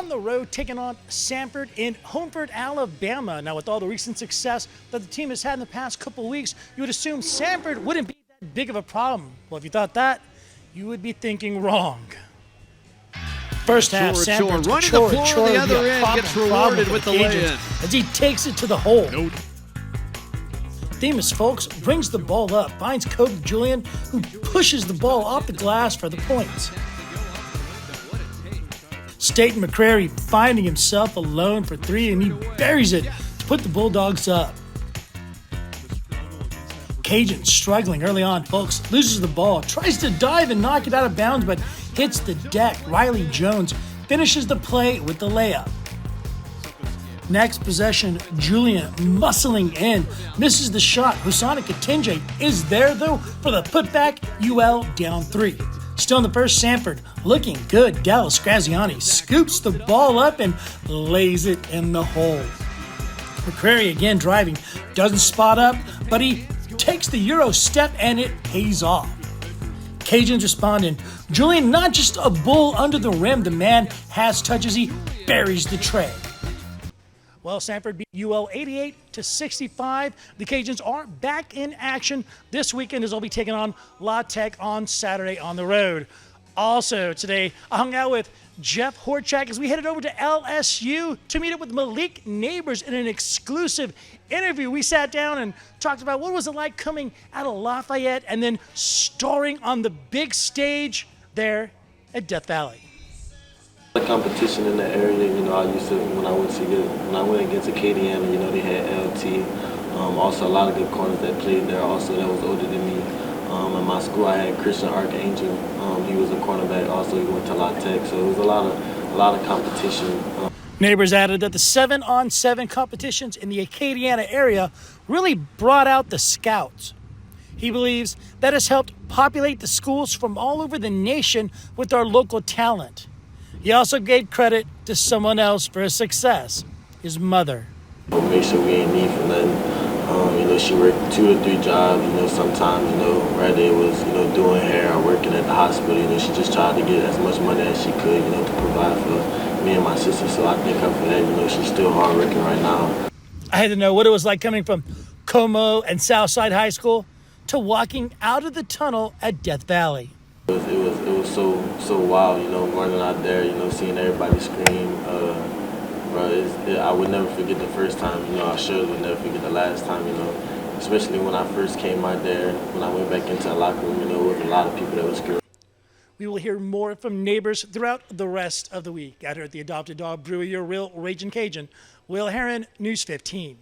on the road taking on Samford in Homeford, Alabama. Now, with all the recent success that the team has had in the past couple of weeks, you would assume Samford wouldn't be that big of a problem. Well, if you thought that, you would be thinking wrong. First half, Samford running the floor on the other end gets rewarded with the lay-in as he takes it to the hole. Themis Folks brings the ball up, finds Kobe Julian, who pushes the ball off the glass for the points. Staten McCrary finding himself alone for three, and he buries it to put the Bulldogs up. Cajuns struggling early on, folks. Loses the ball, tries to dive and knock it out of bounds, but hits the deck. Riley Jones finishes the play with the layup. Next possession, Julian muscling in, misses the shot. Husana Katinje is there, though, for the putback. UL down 3. Still in the first, Samford looking good. Dallas Graziani scoops the ball up and lays it in the hole. McCrary again driving, doesn't spot up, but he takes the Euro step and it pays off. Cajuns responding. Julian, not just a bull under the rim, the man has touches, he buries the tray. Well, Samford beat UL 88-65. The Cajuns are back in action this weekend as they'll be taking on La Tech on Saturday on the road. Also today, I hung out with Jeff Horchak as we headed over to LSU to meet up with Malik Nabers in an exclusive interview. We sat down and talked about what was it like coming out of Lafayette and then starring on the big stage there at Death Valley. The competition in the area, I used to, when I went against Acadiana, they had LT. Also a lot of good corners that played there also that was older than me. In my school I had Christian Archangel. He was a cornerback also, he went to La Tech, so it was a lot of competition. Nabers added that the 7-on-7 competitions in the Acadiana area really brought out the scouts. He believes that has helped populate the schools from all over the nation with our local talent. He also gave credit to someone else for his success, his mother. Make sure we ain't need for nothing. She worked 2 or 3 jobs, sometimes, whether it was, doing hair or working at the hospital, she just tried to get as much money as she could, to provide for me and my sister. So I thank her for that, she's still hard working right now. I had to know what it was like coming from Como and Southside High School to walking out of the tunnel at Death Valley. It was so wild, running out there, seeing everybody scream. I would never forget the first time, I sure would never forget the last time, especially when I first came out there, when I went back into the locker room, there was a lot of people that was screaming. We will hear more from Nabers throughout the rest of the week. Out here at the Adopted Dog Brewery, your real Ragin Cajun, Will Heron, News 15.